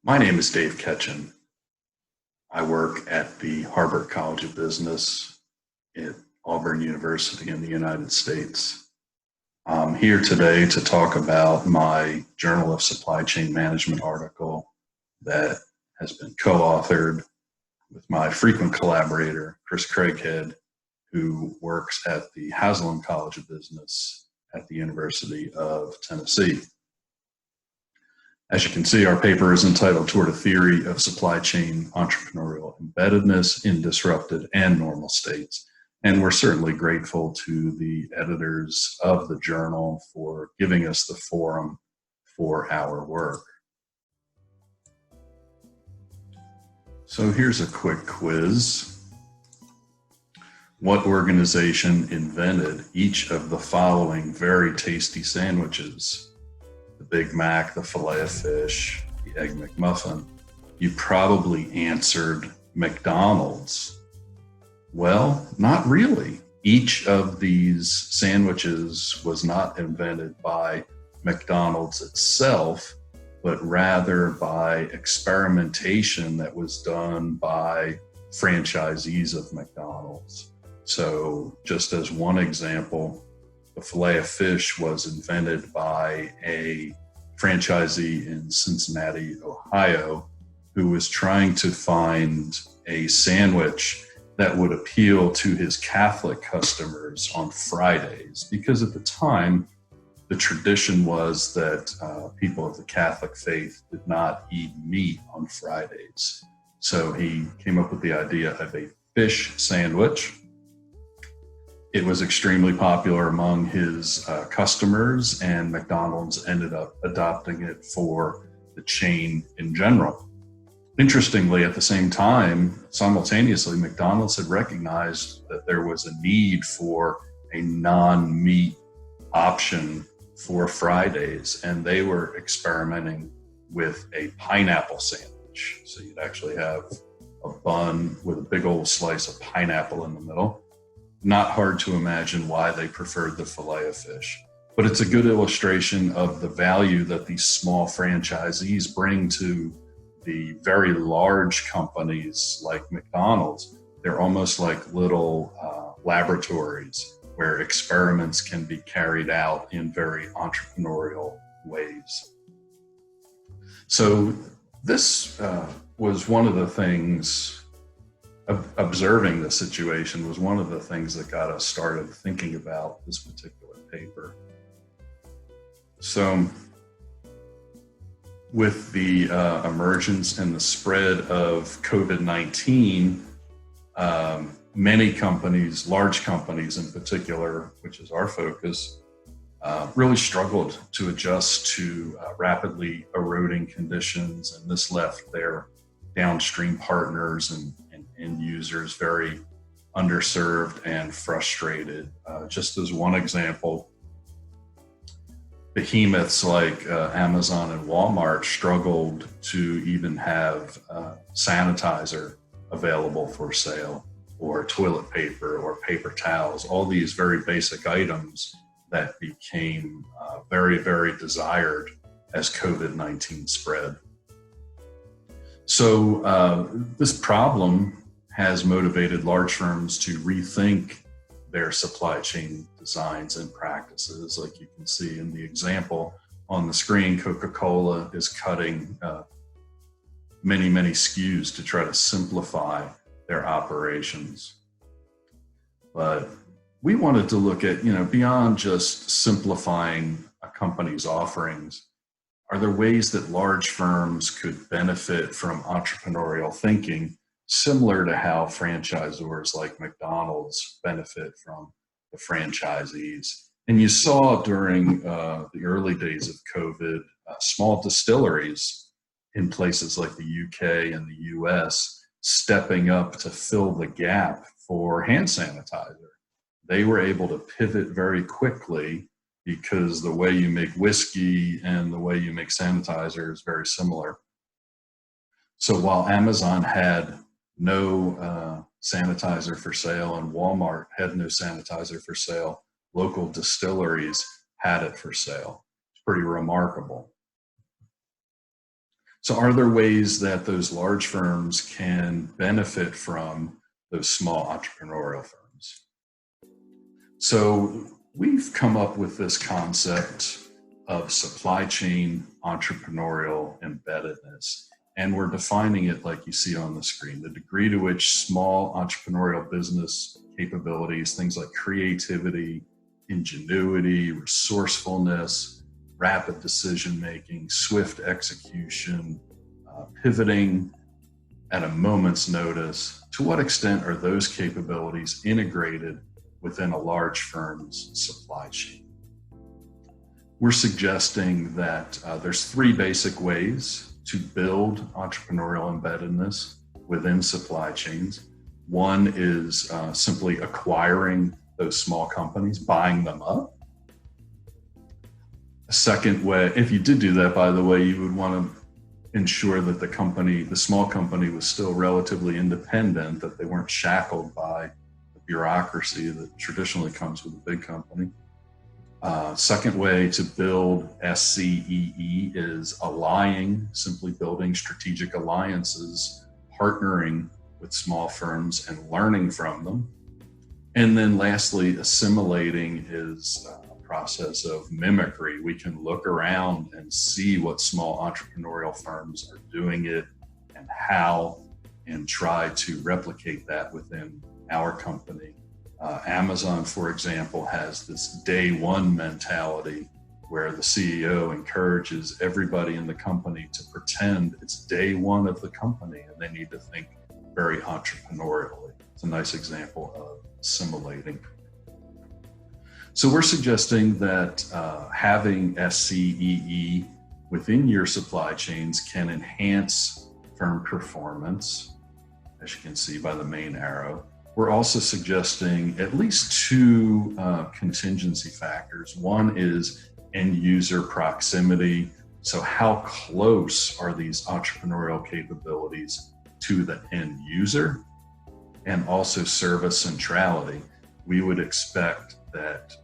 My name is Dave Ketchen. I work at the Harvard College of Business at Auburn University in the United States. I'm here today to talk about my Journal of Supply Chain Management article that has been co-authored with my frequent collaborator, Chris Craighead, who works at the Haslam College of Business at the University of Tennessee. As you can see, our paper is entitled Toward a Theory of Supply Chain Entrepreneurial Embeddedness in Disrupted and Normal States. And we're certainly grateful to the editors of the journal for giving us the forum for our work. So here's a quick quiz. What organization invented each of the following very tasty sandwiches? The Big Mac, the Filet-O-Fish, the Egg McMuffin. You probably answered McDonald's. Well, not really. Each of these sandwiches was not invented by McDonald's itself, but rather by experimentation that was done by franchisees of McDonald's. So just as one example, the Filet-O-Fish was invented by a franchisee in Cincinnati, Ohio, who was trying to find a sandwich that would appeal to his Catholic customers on Fridays, because at the time, the tradition was that people of the Catholic faith did not eat meat on Fridays. So he came up with the idea of a fish sandwich. It was extremely popular among his customers, and McDonald's ended up adopting it for the chain in general. Interestingly, at the same time, simultaneously, McDonald's had recognized that there was a need for a non-meat option for Fridays, and they were experimenting with a pineapple sandwich. So you'd actually have a bun with a big old slice of pineapple in the middle. Not hard to imagine why they preferred the Filet-O-Fish, but it's a good illustration of the value that these small franchisees bring to the very large companies like McDonald's. They're almost like little laboratories where experiments can be carried out in very entrepreneurial ways. So this was one of the things. Observing the situation was one of the things that got us started thinking about this particular paper. So with the emergence and the spread of COVID-19, many companies, large companies in particular, which is our focus, really struggled to adjust to rapidly eroding conditions, and this left their downstream partners and end users very underserved and frustrated. Just as one example, behemoths like Amazon and Walmart struggled to even have sanitizer available for sale, or toilet paper or paper towels, all these very basic items that became very, very desired as COVID-19 spread. So this problem has motivated large firms to rethink their supply chain designs and practices. Like you can see in the example on the screen, Coca-Cola is cutting many, many SKUs to try to simplify their operations. But we wanted to look at, beyond just simplifying a company's offerings, are there ways that large firms could benefit from entrepreneurial thinking, similar to how franchisors like McDonald's benefit from the franchisees? And you saw during the early days of COVID, small distilleries in places like the UK and the US stepping up to fill the gap for hand sanitizer. They were able to pivot very quickly because the way you make whiskey and the way you make sanitizer is very similar. So while Amazon had no sanitizer for sale and Walmart had no sanitizer for sale, local distilleries had it for sale. It's pretty remarkable. So are there ways that those large firms can benefit from those small entrepreneurial firms? So we've come up with this concept of supply chain entrepreneurial embeddedness, and we're defining it like you see on the screen: the degree to which small entrepreneurial business capabilities, things like creativity, ingenuity, resourcefulness, rapid decision making, swift execution, pivoting at a moment's notice, to what extent are those capabilities integrated within a large firm's supply chain? We're suggesting that there's three basic ways to build entrepreneurial embeddedness within supply chains. One is simply acquiring those small companies, buying them up. A second way, if you did do that, by the way, you would want to ensure that the small company was still relatively independent, that they weren't shackled by the bureaucracy that traditionally comes with a big company. Second way to build SCEE is allying, simply building strategic alliances, partnering with small firms and learning from them. And then lastly, assimilating is a process of mimicry. We can look around and see what small entrepreneurial firms are doing it and how, and try to replicate that within our company. Amazon, for example, has this day one mentality where the CEO encourages everybody in the company to pretend it's day one of the company, and they need to think very entrepreneurially. It's a nice example of assimilating. So we're suggesting that having SCEE within your supply chains can enhance firm performance, as you can see by the main arrow. We're also suggesting at least two contingency factors. One is end user proximity. So how close are these entrepreneurial capabilities to the end user? And also service centrality. We would expect that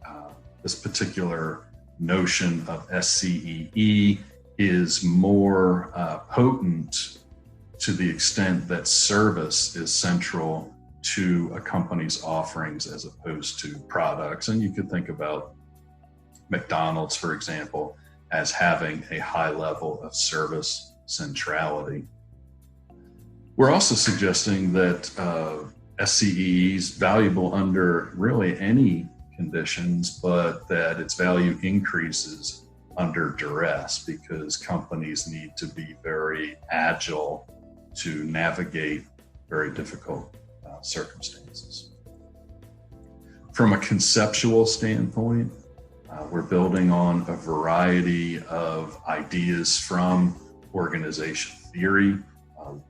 this particular notion of SCEE is more potent to the extent that service is central to a company's offerings as opposed to products. And you could think about McDonald's, for example, as having a high level of service centrality. We're also suggesting that SCEE is valuable under really any conditions, but that its value increases under duress because companies need to be very agile to navigate very difficult circumstances. From a conceptual standpoint, we're building on a variety of ideas from organization theory.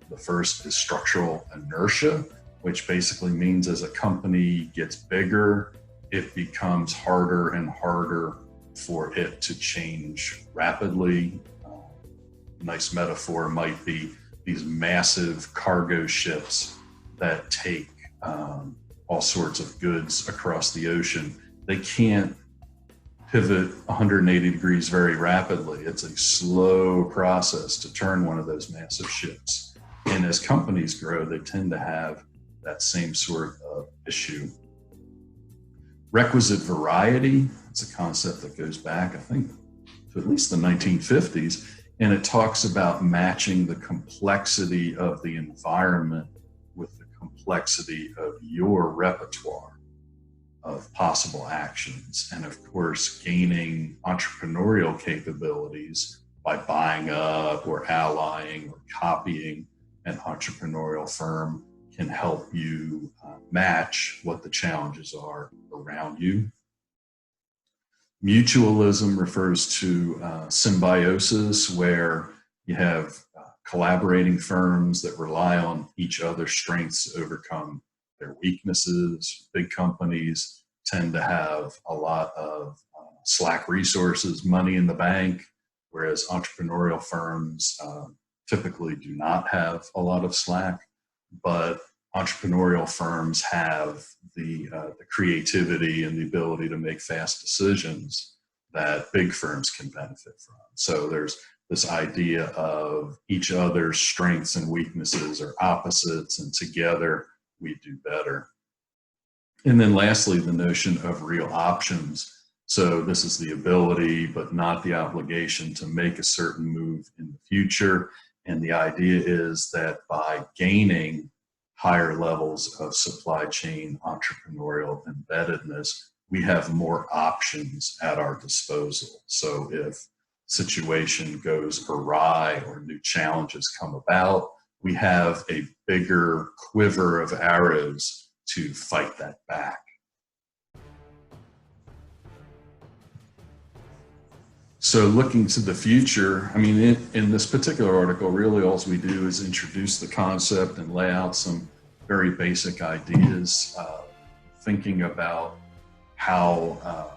The first is structural inertia, which basically means as a company gets bigger, it becomes harder and harder for it to change rapidly. A nice metaphor might be these massive cargo ships that take all sorts of goods across the ocean. They can't pivot 180 degrees very rapidly. It's a slow process to turn one of those massive ships. And as companies grow, they tend to have that same sort of issue. Requisite variety, it's a concept that goes back, I think, to at least the 1950s. And it talks about matching the complexity of the environment with the complexity of your repertoire of possible actions. And of course, gaining entrepreneurial capabilities by buying up or allying or copying an entrepreneurial firm can help you match what the challenges are around you. Mutualism refers to symbiosis, where you have collaborating firms that rely on each other's strengths to overcome their weaknesses. Big companies tend to have a lot of slack resources, money in the bank, whereas entrepreneurial firms typically do not have a lot of slack. But entrepreneurial firms have the creativity and the ability to make fast decisions that big firms can benefit from. So there's this idea of each other's strengths and weaknesses are opposites, and together we do better. And then lastly, the notion of real options. So this is the ability, but not the obligation, to make a certain move in the future. And the idea is that by gaining higher levels of supply chain entrepreneurial embeddedness, we have more options at our disposal. So if situation goes awry or new challenges come about, we have a bigger quiver of arrows to fight that back. So looking to the future, I mean, in this particular article, really all we do is introduce the concept and lay out some very basic ideas, thinking about how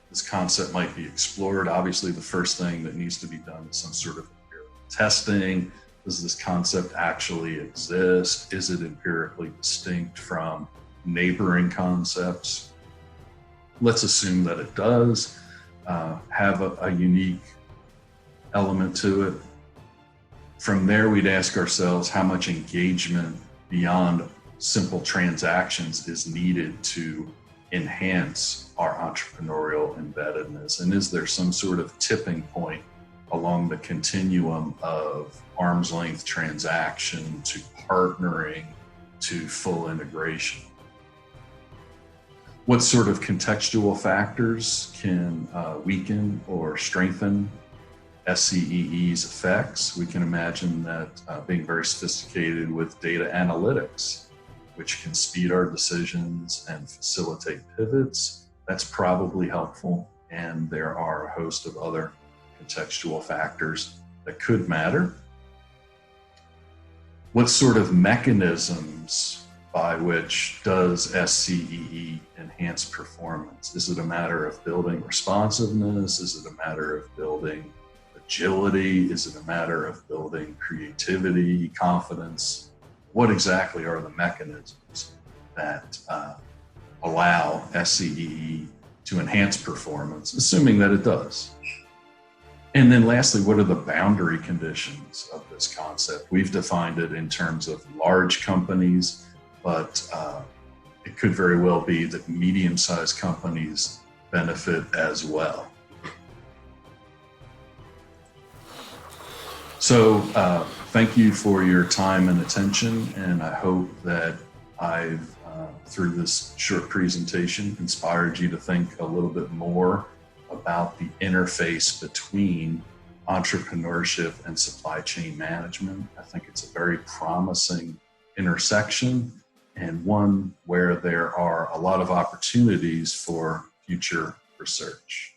this concept might be explored. Obviously, the first thing that needs to be done is some sort of empirical testing. Does this concept actually exist? Is it empirically distinct from neighboring concepts? Let's assume that it does have a unique element to it. From there, we'd ask ourselves how much engagement beyond simple transactions is needed to enhance our entrepreneurial embeddedness, and is there some sort of tipping point along the continuum of arm's length transaction to partnering to full integration? What sort of contextual factors can weaken or strengthen SCEE's effects? We can imagine that being very sophisticated with data analytics, which can speed our decisions and facilitate pivots, that's probably helpful. And there are a host of other contextual factors that could matter. What sort of mechanisms by which does SCEE enhance performance? Is it a matter of building responsiveness? Is it a matter of building agility? Is it a matter of building creativity, confidence? What exactly are the mechanisms that allow SCEE to enhance performance, assuming that it does? And then lastly, what are the boundary conditions of this concept? We've defined it in terms of large companies, but it could very well be that medium-sized companies benefit as well. So thank you for your time and attention, and I hope that I've, through this short presentation, inspired you to think a little bit more about the interface between entrepreneurship and supply chain management. I think it's a very promising intersection, and one where there are a lot of opportunities for future research.